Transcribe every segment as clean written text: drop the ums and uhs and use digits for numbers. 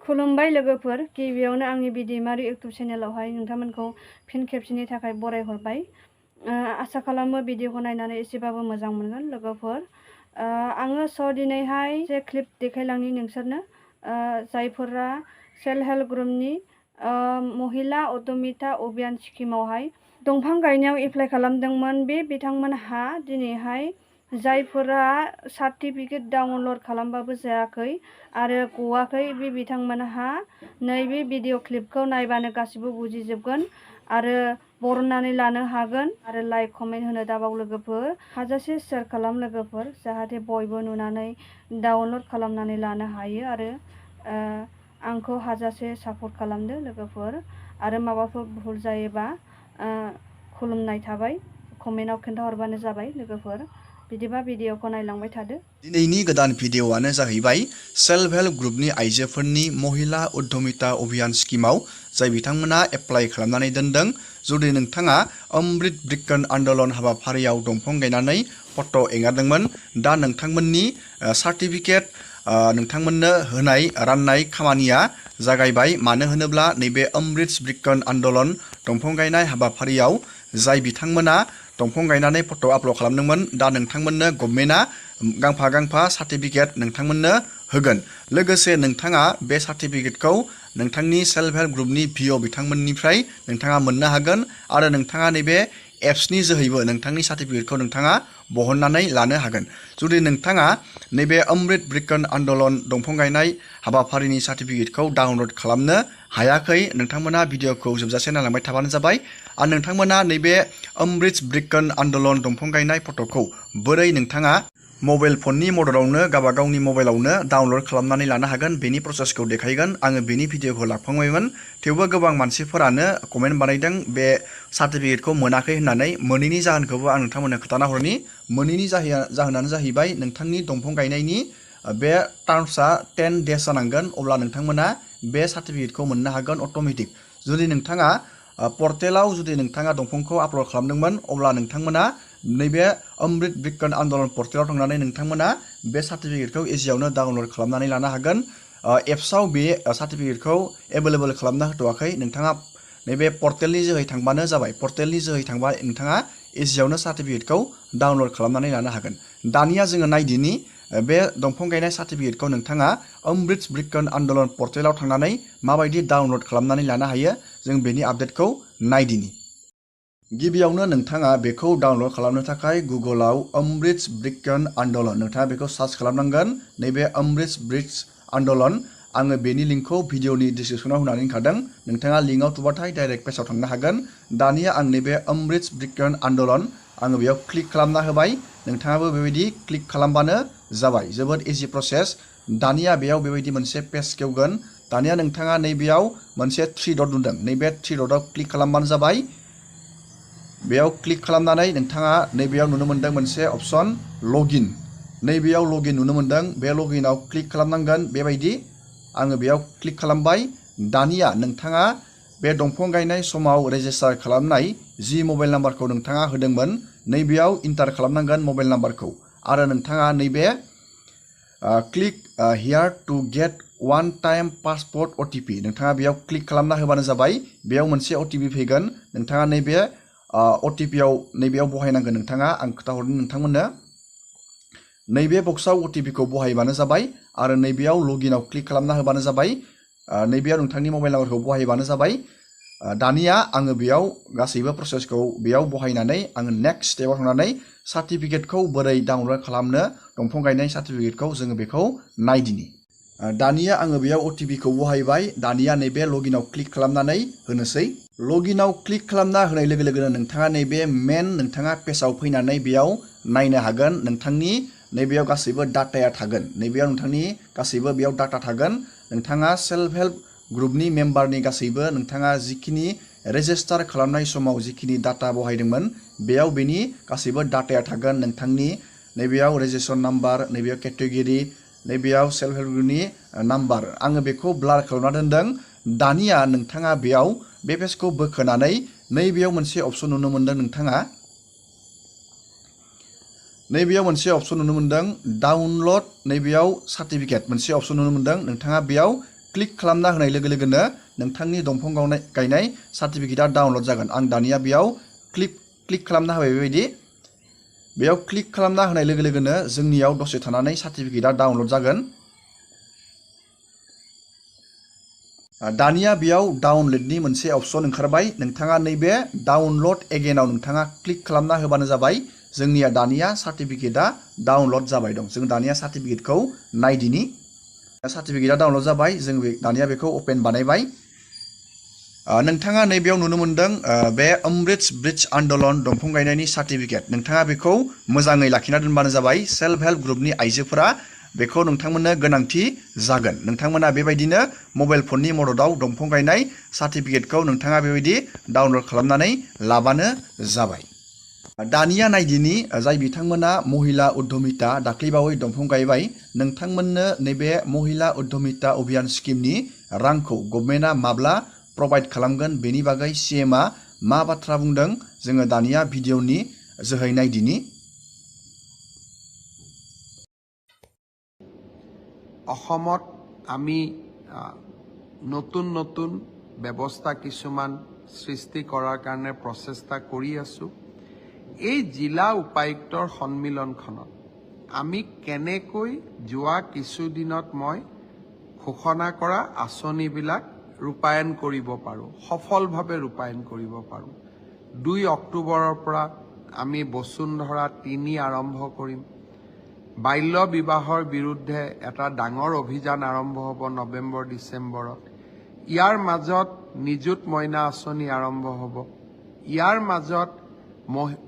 खुलुमबाय लोगोफोर, गिबियावनो आंनि बिदिमारि इउटुब चेनेलावहाय नोंथांमोनखौ फिन खेबसेनि थाखाय बरायहरबाय। आसा खालामो भिडिअखौ नायनानै एसेबाबो मोजां मोनगोन लोगोफोर। आङो दिनैहाय जे क्लिप देखायलांनि नोंसोरनो, जायफोरा सेल्फ हेल्प ग्रुपनि महिला उद्यमिता अभियान स्किमावहाय दंफां गायनायाव एप्लाइ खालामदोंमोन। बे बिथांमोनहा दिनैहाय जायफोरा सार्टिफिकेट डाउनलड खालामबाबो जायाखै आरो गवाखै, बे बिथांमोनहा नैबे भिडिअ क्लिपखौ नायबानो गासिबो बुजिजोबगोन आरो बरननानै लानो हागोन। आरो लाइक कमेन्ट होनो दाबाव लोगोफोर, हाजासे शेयार खालाम लोगोफोर, जाहाथे बयबो नुनानै डाउनलड खालामनानै लानो हायो आरो आंखौ हाजासे सापर्ट खालामदो लोगोफोर। आरो माबाफोर भुल जायोबा खुलुमनाय थाबाय, कमेन्टआव खोन्थाहरबानो जाबाय लोगोफोर। बिदिबा भिडिअखौ नायलांबाय थादो। दिनैनि गोदान भिडिअआनो जाहैबाय सेल्फ हेल्प ग्रुपनि आइजोफोरनि महिला उद्यमिता अभियान स्किमाव जाय बिथांमोना एप्लाइ खालामनानै दोनदों। जुदि नोंथाङा अमृत बृक्कन आन्दलन हाबाफारियाव दंफां गायनानै फट' एंगारदोंमोन, दा नोंथांमोननि सार्टिफिकेट नोंथांमोननो होनाय राननाय खामानिया जागायबाय। मानो होनोब्ला नैबे अमृत बृक्कन आन्दलन दंफां गायनाय हाबाफारियाव जाय बिथांमोना दंफां गायनानै फट' आपल'ड खालामदोंमोन, दा नोंथांमोननो गभर्नमेन्टआ गांफा गांफा सार्टिफिकेट नोंथांमोननो होगोन। लोगोसे नोंथाङा बे सार्टिफिकेटखौ नोंथांनि सेल्फ हेल्प ग्रुपनि भिअ बिथांमोननिफ्राय नोंथाङा मोननो हागोन आरो नोंथाङा नैबे एप्सनि जोहैबो नोंथांनि सार्टिफिकेटखौ नोंथाङा बहननानै लानो हागोन। जुदि नोंथाङा नैबे अमृत बृक्कन आन्दलन दंफां गायनाय हाबाफारिनि सार्टिफिकेटखौ डाउनलड खालामनो हायाखै, नोंथांमोना भिडिअखौ जोबजासे नायलांबाय थाबानो जाबाय। आरो नोंथांमोना नैबे अमृत बृक्कन आन्दलन दंफां गायनाय फट'खौ बोरै नोंथाङा मबाइल फननि मददावनो गावबागावनि मबाइलावनो डाउनलड खालामनानै लानो हागोन, बेनि प्रसेसखौ देखायगोन। आङो बेनि भिडिअखौ लाफांबायमोन, थेवबो गोबां मानसिफोरानो कमेन्ट बानायदों बे सार्टिफिकेटखौ मोनाखै होननानै। मोनैनि जाहोनखौबो आं नोंथांमोननो खोन्थाना हरनि। मोनैनि जाहोनानो जाहैबाय नोंथांनि दंफां गायनायनि बे टार्म्सआ 10 डेज जानांगोन, अब्ला नोंथांमोना बे सार्टिफिकेटखौ मोननो हागोन अट'मेटिक। जुदि नोंथाङा पर्टेलाव जुदि नोंथाङा दंफांखौ आपल'ड खालामदोंमोन, अब्ला नोंथांमोना नैबे अमृत बृक्कन आन्दलन पर्टेलाव थांनानै नोंथांमोना बे सार्टिफिकेटखौ इजियावनो डाउनलड खालामनानै लानो हागोन। एप्सआव बे सार्टिफिकेटखौ एभेलेबल खालामना होथ'वाखै, नोंथाङा नैबे पर्टेलनि जोहै थांबानो जाबाय। पर्टेलनि जोहै थांबा नोंथाङा इजियावनो सार्टिफिकेटखौ डाउनलड खालामनानै लानो हागोन। दानिया जोङो नायदिनि बे दंफां गायनाय सार्टिफिकेटखौ नोंथाङा अमृत बृक्कन आन्दलन पर्टेलाव थांनानै माबायदि डाउनलड खालामनानै लानो हायो, जों बेनि आपडेटखौ नायदिनि। गिबियावनो नोंथाङा बेखौ डाउनलड खालामनो थाखाय गुगोलाव अमृत बृक्कन आन्दलन नोंथाङा बेखौ सार्च खालामनांगोन। नैबे अमृत बृक्कन आन्दलन, आङो बेनि लिंकखौ भिडिअनि डिसक्रिपसनाव होनानै दोनखादों। नोंथाङा लिंकआव थुबाथाय डाइरेक्ट पेजाव थांनो हागोन। दानिया आं नैबे अमृत बृक्कन आन्दलन आङो बेयाव क्लिक खालामना होबाय। नोंथाङाबो बेबायदि क्लिक खालामबानो जाबाय, जोबोद इजि प्रसेस। दानिया बेयाव बेबायदि मोनसे पेज खेवगोन। दानिया नोंथाङा नैबेयाव मोनसे 3 डट नुदों, नैबे 3 डटआव क्लिक खालामबानो जाबाय। बेयाव क्लिक खालामनानै नोंथाङा नैबेयाव नुनो मोन्दों मोनसे अपसन लगिन। नैबेयाव लगिन नुनो मोन्दों, बे लगिनाव क्लिक खालामनांगोन बेबायदि। आङो बेयाव क्लिक खालामबाय। दानिया नोंथाङा बे दंफां गायनाय समाव रेजिस्टार खालामनाय जि मबाइल नाम्बारखौ नोंथाङा होदोंमोन, नैबेयाव इन्टार खालामनांगोन मबाइल नाम्बारखौ। आरो नोंथाङा नैबे click here to get one time password OTP, नोंथाङा बेयाव क्लिक खालामना होबानो जाबाय। बेयाव मोनसे OTP फैगोन, नोंथाङा नैबे OTPआव नैबेयाव बहायनांगोन। नोंथाङा आं खोन्थाहरदों नोंथांमोननो, नैबे बक्सआव OTPखौ बहायबानो जाबाय आरो नैबेयाव लगिनाव क्लिक खालामना होबानो जाबाय। नैबेयाव नोंथांनि मबाइल नाम्बारखौ बहायबानो जाबाय। दानिया आङो बेयाव गासैबो प्रसेसखौ बेयाव बहायनानै आङो नेक्स्ट स्टेपाव थांनानै सार्टिफिकेटखौ बोरै डाउनलड खालामनो, दंफां गायनाय सार्टिफिकेटखौ जोङो बेखौ नायदिनि। दानिया आङो बेयाव OTPखौ बहायबाय। दानिया नैबे लगिनाव क्लिक खालामनानै होनोसै। लगिनाव क्लिक खालामना होनाय लोगो लोगोनो नोंथाङा नैबे मेन नोंथाङा पेजाव फैनानै बेयाव नायनो हागोन। नोंथांनि नैबेयाव गासैबो डाटाया थागोन। नैबेयाव नोंथांनि गासैबो बेयाव डाटा थागोन। नोंथाङा सेल्फ हेल्प ग्रुपनि मेम्बारनि गासैबो नोंथाङा जिखिनि रेजिस्टार खालामनाय समाव जिखिनि डाटा बहायदोंमोन, बेयाव बेनि गासैबो डाटाया थागोन। नोंथांनि नैबेयाव रेजिस्ट्रेसन नाम्बार, नैबेयाव केटेगरि, नैबेयाव सेल्फ हेल्प ग्रुपनि नाम्बार, आङो बेखौ ब्लार खालामना दोनदों। दानिया नोंथाङा बेयाव बे पेजखौ बोखोनानै नैबेयाव मोनसे अपसन नुनो मोन्दों। नोंथाङा नैबेयाव मोनसे अपसन नुनो मोन्दों डाउनलड, नैबेयाव सार्टिफिकेट मोनसे अपसन नुनो मोन्दों। नोंथाङा बेयाव क्लिक खालामना होनाय लोगो लोगोनो नोंथांनि दंफां गायनाय सार्टिफिकेटआ डाउनलड जागोन आं दानिया बेयाव क्लिक खालामना होबाय बेबायदि बेयाव क्लिक खालामना होनाय लोगो लोगोनो जोंनियाव दसे थानानै सार्टिफिकेटआ डाउनलड जागोन दानिया बेयाव डाउनलडनि मोनसे अपसन ओंखारबाय नोंथाङा नैबे डाउनलड एगेनआव नोंथाङा क्लिक खालामना होबानो जाबाय जोंनिया दानिया सार्टिफिकेटआ डाउनलड जाबाय दं जों दानिया सार्टिफिकेटखौ नायदिनि सार्टिफिकेटआ डाउनलड जाबाय जों दानिया बेखौ ओपन बानायबाय नोंथाङा नैबेयाव नुनो मोनदों बे अमृत ब्रिज आन्दलन दंफां गायनायनि सार्टिफिकेट नोंथाङा बेखौ मोजाङै लाखिना दोनबानो जाबाय सेल्फ हेल्प ग्रुपनि आइजोफोरा बेखौ नोंथांमोननो गोनांथि जागोन नोंथांमोना बेबायदिनो मबाइल फननि मददाव दंफां गायनाय सार्टिफिकेटखौ नोंथाङा बेबायदि डाउनलड खालामनानै लाबानो जाबाय दानिया नायदिनि जाय बिथांमोना महिला उद्यमिता दाख्लैबावै दंफां गायबाय नोंथांमोननो नैबे महिला उद्यमिता अभियान स्किमनि रांखौ गभर्नमेन्टआ माब्ला प्रभाइड खालामगोन बेनि बागै सिएमआ मा बाथ्रा बुंदों जोङो दानिया भिडिअनि जोहै नायदिनि অসমত আমি নতুন নতুন ব্যৱস্থা কিছুমান সৃষ্টি কৰাৰ কাৰণে প্ৰচেষ্টা কৰি আছো এই জিলা উপায়ুক্তৰ সন্মিলনখনত আমি কেনেকৈ যোৱা কিছুদিনত মই ঘোষণা কৰা আঁচনিবিলাক ৰূপায়ণ কৰিব পাৰোঁ সফলভাৱে ৰূপায়ণ কৰিব পাৰোঁ 2 অক্টোবৰৰ পৰা আমি বসুন্ধৰা 3 আৰম্ভ কৰিম বাল্য বিবাহৰ বিৰুদ্ধে এটা ডাঙৰ অভিযান আৰম্ভ হ'ব নৱেম্বৰ ডিচেম্বৰত ইয়াৰ মাজত নিযুত মইনা আঁচনি আৰম্ভ হ'ব ইয়াৰ মাজত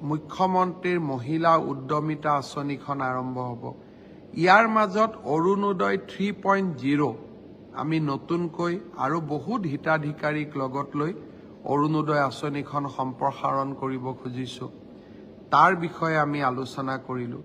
মুখ্যমন্ত্ৰীৰ মহিলা উদ্যমিতা আঁচনিখন আৰম্ভ হ'ব ইয়াৰ মাজত অৰুণোদয় 3.0 আমি নতুনকৈ আৰু বহুত হিতাধিকাৰীক লগত লৈ অৰুণোদয় আঁচনিখন সম্প্ৰসাৰণ কৰিব খুজিছো তাৰ বিষয়ে আমি আলোচনা কৰিলো